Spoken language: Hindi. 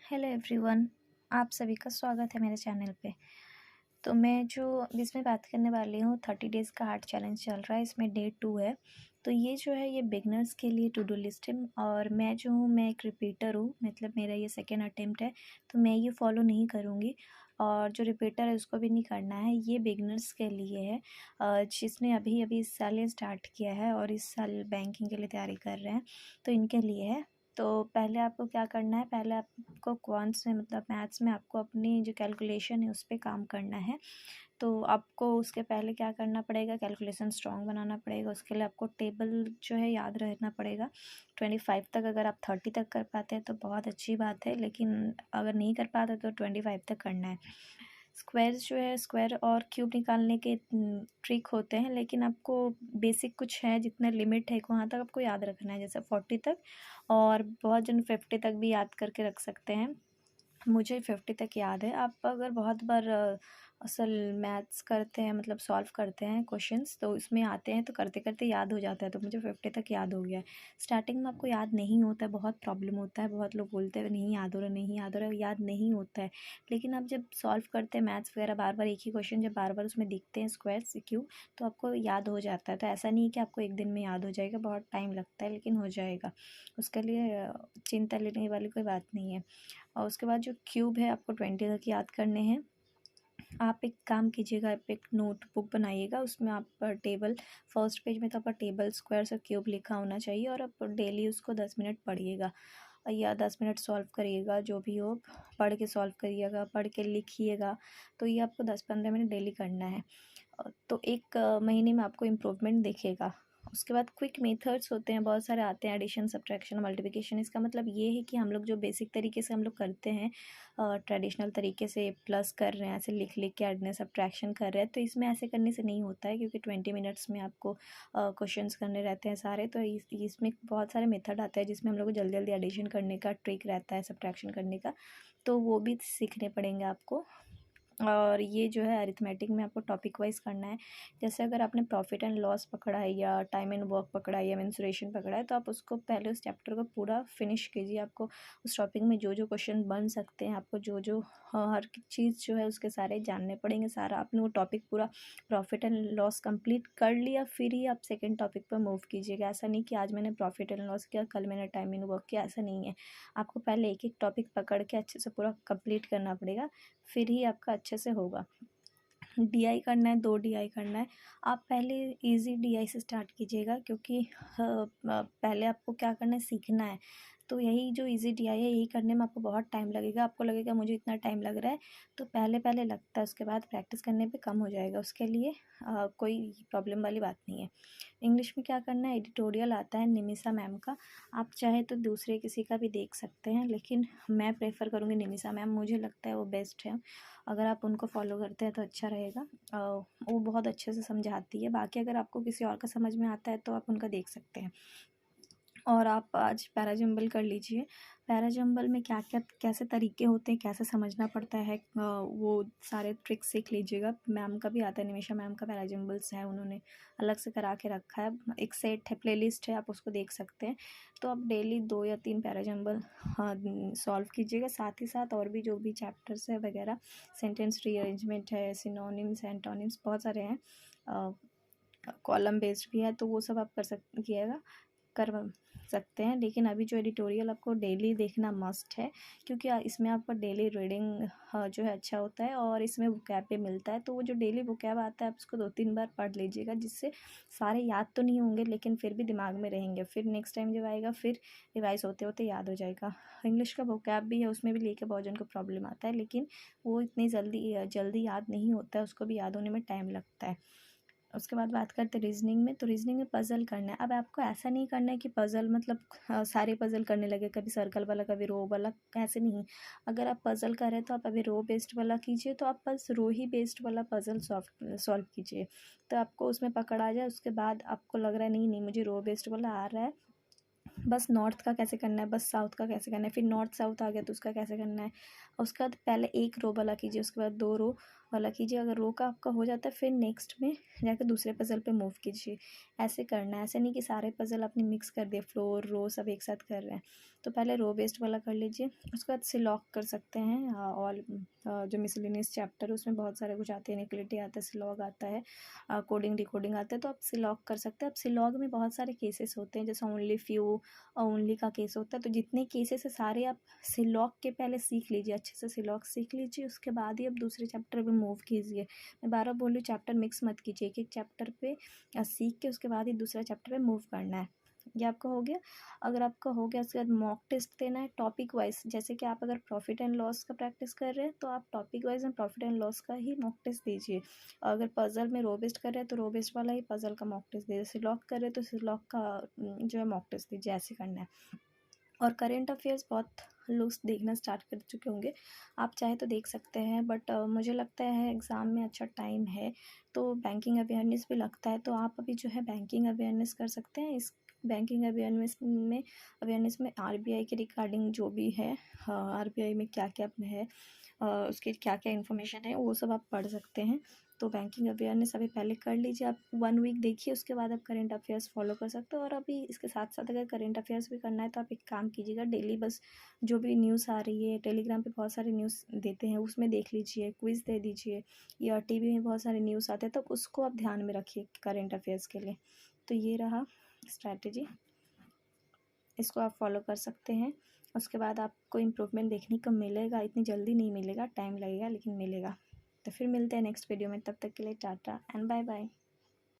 Hello everyone. आप सभी का स्वागत है मेरे चैनल पे। तो मैं जो अब इसमें बात करने वाली हूँ 30 डेज़ का आर्ट चैलेंज चल रहा है, इसमें डे 2 है। तो ये जो है ये बिगनर्स के लिए टू डू लिस्ट है और मैं जो हूँ मैं एक रिपीटर हूँ, मतलब मेरा ये सेकेंड अटेम्प्ट है। तो मैं ये फॉलो नहीं करूँगी और जो रिपीटर है उसको भी नहीं करना है। ये बिगनर्स के लिए है जिसने अभी अभी इस साल ये स्टार्ट किया है और इस साल बैंकिंग के लिए तैयारी कर रहे हैं, तो इनके लिए है। तो पहले आपको क्या करना है, पहले आपको क्वांट्स में मतलब मैथ्स में आपको अपनी जो कैलकुलेशन है उस पे काम करना है। तो आपको उसके पहले क्या करना पड़ेगा, कैलकुलेशन स्ट्रॉन्ग बनाना पड़ेगा। उसके लिए आपको टेबल जो है याद रखना पड़ेगा 25 तक। अगर आप 30 तक कर पाते हैं तो बहुत अच्छी बात है, लेकिन अगर नहीं कर पाते तो 25 तक करना है। स्क्वायर्स जो है, स्क्वायर और क्यूब निकालने के ट्रिक होते हैं, लेकिन आपको बेसिक कुछ है, जितना लिमिट है वहाँ तक आपको याद रखना है, जैसे 40 तक। और बहुत जन 50 तक भी याद करके रख सकते हैं। मुझे 50 तक याद है। आप अगर बहुत बार असल मैथ्स करते हैं, मतलब सॉल्व करते हैं क्वेश्चंस, तो इसमें आते हैं तो करते करते याद हो जाता है। तो मुझे 50 तक याद हो गया है। स्टार्टिंग में आपको याद नहीं होता है, बहुत प्रॉब्लम होता है, बहुत लोग बोलते हैं नहीं याद हो रहा, नहीं याद हो रहा, याद नहीं होता है। लेकिन आप जब सॉल्व करते हैं मैथ्स वगैरह, बार बार एक ही क्वेश्चन जब बार बार उसमें दिखते हैं स्क्वायर क्यूब, तो आपको याद हो जाता है। तो ऐसा नहीं कि आपको एक दिन में याद हो जाएगा, बहुत टाइम लगता है, लेकिन हो जाएगा। उसके लिए चिंता लेने वाली कोई बात नहीं है। और उसके बाद जो क्यूब है आपको 20 तक याद करने हैं। आप एक काम कीजिएगा, आप एक नोटबुक बनाइएगा, उसमें आप टेबल फर्स्ट पेज में तो आपका टेबल स्क्वायर और क्यूब लिखा होना चाहिए, और आप डेली उसको 10 मिनट पढ़िएगा या 10 मिनट सॉल्व करिएगा। जो भी हो पढ़ के सॉल्व करिएगा, पढ़ के लिखिएगा। तो ये आपको 10-15 मिनट डेली करना है। तो एक महीने में आपको इम्प्रूवमेंट दिखेगा। उसके बाद क्विक मेथड्स होते हैं, बहुत सारे आते हैं, एडिशन, सब्ट्रैक्शन, मल्टीप्लिकेशन। इसका मतलब ये है कि हम लोग जो बेसिक तरीके से हम लोग करते हैं, ट्रेडिशनल तरीके से प्लस कर रहे हैं, ऐसे लिख लिख के ऐड सब्ट्रैक्शन कर रहे हैं, तो इसमें ऐसे करने से नहीं होता है, क्योंकि 20 मिनट्स में आपको क्वेश्चंस करने रहते हैं सारे। तो इसमें बहुत सारे मेथड आते हैं जिसमें हम लोग को जल्दी जल्दी एडिशन करने का ट्रिक रहता है, सब्ट्रैक्शन करने का, तो वो भी सीखने पड़ेंगे आपको। और ये जो है अरिथमेटिक में आपको टॉपिक वाइज करना है। जैसे अगर आपने प्रॉफिट एंड लॉस पकड़ा है या टाइम एंड वर्क पकड़ा है या मेंसुरेशन पकड़ा है, तो आप उसको पहले उस चैप्टर को पूरा फिनिश कीजिए। आपको उस टॉपिक में जो जो क्वेश्चन बन सकते हैं, आपको जो जो हर चीज़ जो है उसके सारे जानने पड़ेंगे। सारा आपने वो टॉपिक पूरा प्रॉफिट एंड लॉस कंप्लीट कर लिया, फिर ही आप सेकेंड टॉपिक पर मूव कीजिएगा। ऐसा नहीं कि आज मैंने प्रॉफिट एंड लॉस किया, कल मैंने टाइम एंड वर्क किया, ऐसा नहीं है। आपको पहले एक एक टॉपिक पकड़ के अच्छे से पूरा कंप्लीट करना पड़ेगा, फिर ही आपका अच्छे से होगा। डीआई करना है, 2 डीआई करना है। आप पहले इजी डीआई से स्टार्ट कीजिएगा, क्योंकि पहले आपको क्या करना है, सीखना है। तो यही जो इजी डीआई है, यही करने में आपको बहुत टाइम लगेगा। आपको लगेगा मुझे इतना टाइम लग रहा है, तो पहले पहले लगता है, उसके बाद प्रैक्टिस करने पे कम हो जाएगा। उसके लिए कोई प्रॉब्लम वाली बात नहीं है। इंग्लिश में क्या करना है, एडिटोरियल आता है निमिषा मैम का। आप चाहे तो दूसरे किसी का भी देख सकते हैं, लेकिन मैं प्रेफर करूँगी निमिषा मैम, मुझे लगता है वो बेस्ट है। अगर आप उनको फॉलो करते हैं तो अच्छा रहेगा। वो बहुत अच्छे से समझाती है। बाकी अगर आपको किसी और का समझ में आता है तो आप उनका देख सकते हैं। और आप आज पैराजंबल कर लीजिए। पैराजंबल में क्या क्या कैसे तरीके होते हैं, कैसे समझना पड़ता है, वो सारे ट्रिक्स सीख लीजिएगा। मैम का भी आता है, निमिषा मैम का पैराजंबल्स है, उन्होंने अलग से करा के रखा है, एक सेट है, प्लेलिस्ट है, आप उसको देख सकते हैं। तो आप डेली 2 या 3 पैराजंबल सॉल्व कीजिएगा। साथ ही साथ और भी जो भी चैप्टर्स है वगैरह, सेंटेंस रीअरेंजमेंट है, सिनोनिम्स, एंटोनिम्स, बहुत सारे हैं, कॉलम बेस्ड भी है, तो वो सब आप कर सकते हैं। लेकिन अभी जो एडिटोरियल आपको डेली देखना मस्ट है, क्योंकि इसमें आपका डेली रीडिंग जो है अच्छा होता है, और इसमें वोकैब भी मिलता है। तो वो जो डेली वोकैब आता है, आप उसको 2-3 बार पढ़ लीजिएगा, जिससे सारे याद तो नहीं होंगे, लेकिन फिर भी दिमाग में रहेंगे। फिर नेक्स्ट टाइम जब आएगा, फिर रिवाइज होते होते याद हो जाएगा। इंग्लिश का वोकैब भी है, उसमें भी लेके बहुत जन को प्रॉब्लम आता है, लेकिन वो इतनी जल्दी याद नहीं होता है, उसको भी याद होने में टाइम लगता है। उसके बाद बात करते हैं रीजनिंग में। तो रीजनिंग में पज़ल करना है। अब आपको ऐसा नहीं करना है कि पज़ल मतलब सारे पज़ल करने लगे, कभी सर्कल वाला कभी रो वाला, ऐसे नहीं। अगर आप पज़ल कर रहे हैं तो आप अभी रो बेस्ड वाला कीजिए, तो आप बस रो ही बेस्ड वाला पज़ल सॉल्व कीजिए, तो आपको उसमें पकड़ आ जाए। उसके बाद आपको लग रहा है नहीं नहीं मुझे रो बेस्ड वाला आ रहा है, बस नॉर्थ का कैसे करना है, बस साउथ का कैसे करना है, फिर नॉर्थ साउथ आ गया तो उसका कैसे करना है। उसके बाद पहले एक रो वाला कीजिए, उसके बाद 2 रो वाला कीजिए। अगर रो का आपका हो जाता है, फिर नेक्स्ट में जाकर दूसरे पज़ल पे मूव कीजिए। ऐसे करना है, ऐसे नहीं कि सारे पज़ल आपने मिक्स कर दिए, फ्लोर रो सब एक साथ कर रहे हैं। तो पहले रो बेस्ड वाला कर लीजिए, उसके बाद सिलॉग कर सकते हैं। ऑल जो मिसलेनियस चैप्टर है उसमें बहुत सारे कुछ आते हैं, इनइक्वालिटी आता है, सिलॉग आता है, कोडिंग डिकोडिंग आता है, तो आप सिलॉग कर सकते हैं। अब सिलॉग में बहुत सारे केसेस होते हैं, जैसे ओनली फ्यू, ओनली का केस होता है। तो जितने केसेस है सारे आप सिलॉग के पहले सीख लीजिए, अच्छे से सिलॉग सीख लीजिए, उसके बाद ही आप दूसरे चैप्टर पे मूव कीजिए। मैं 12 बोल रही हूँ, चैप्टर मिक्स मत कीजिए, एक एक चैप्टर पे सीख के उसके बाद ही दूसरा चैप्टर पे मूव करना है। ये आपका हो गया। अगर आपका हो गया उसके बाद मॉक टेस्ट देना है टॉपिक वाइज। जैसे कि आप अगर प्रॉफिट एंड लॉस का प्रैक्टिस कर रहे हैं तो आप topic wise and profit and loss का ही मॉक टेस्ट दीजिए। अगर पजल में रो बेस्ड कर रहे हैं तो रो बेस्ड वाला ही पजल का मॉक टेस्ट दीजिए। सिलॉग कर रहे हैं तो सिलॉग का जो है मॉक टेस्ट दीजिए, ऐसे करना है। और करेंट अफेयर्स बहुत लोग देखना स्टार्ट कर चुके होंगे, आप चाहे तो देख सकते हैं, बट मुझे लगता है एग्ज़ाम में अच्छा टाइम है तो बैंकिंग अवेयरनेस भी लगता है, तो आप अभी जो है बैंकिंग अवेयरनेस कर सकते हैं। इस बैंकिंग अवेयरनेस में आरबीआई के रिगार्डिंग जो भी है, आरबीआई में क्या क्या है, उसकी क्या क्या इन्फॉर्मेशन है, वो सब आप पढ़ सकते हैं। तो बैंकिंग अवेयरनेस अभी पहले कर लीजिए, आप 1 वीक देखिए, उसके बाद आप करेंट अफेयर्स फॉलो कर सकते हो। और अभी इसके साथ साथ अगर करेंट अफेयर्स भी करना है तो आप एक काम कीजिएगा, डेली बस जो भी न्यूज़ आ रही है, टेलीग्राम पे बहुत सारे न्यूज़ देते हैं, उसमें देख लीजिए, क्विज़ दे दीजिए, या टीवी में बहुत सारे न्यूज़ आते हैं, तो उसको आप ध्यान में रखिए करेंट अफेयर्स के लिए। तो ये रहा स्ट्रैटेजी, इसको आप फॉलो कर सकते हैं। उसके बाद आपको इम्प्रूवमेंट देखने को मिलेगा, इतनी जल्दी नहीं मिलेगा, टाइम लगेगा लेकिन मिलेगा। तो फिर मिलते हैं नेक्स्ट वीडियो में, तब तक के लिए टाटा एंड बाय बाय।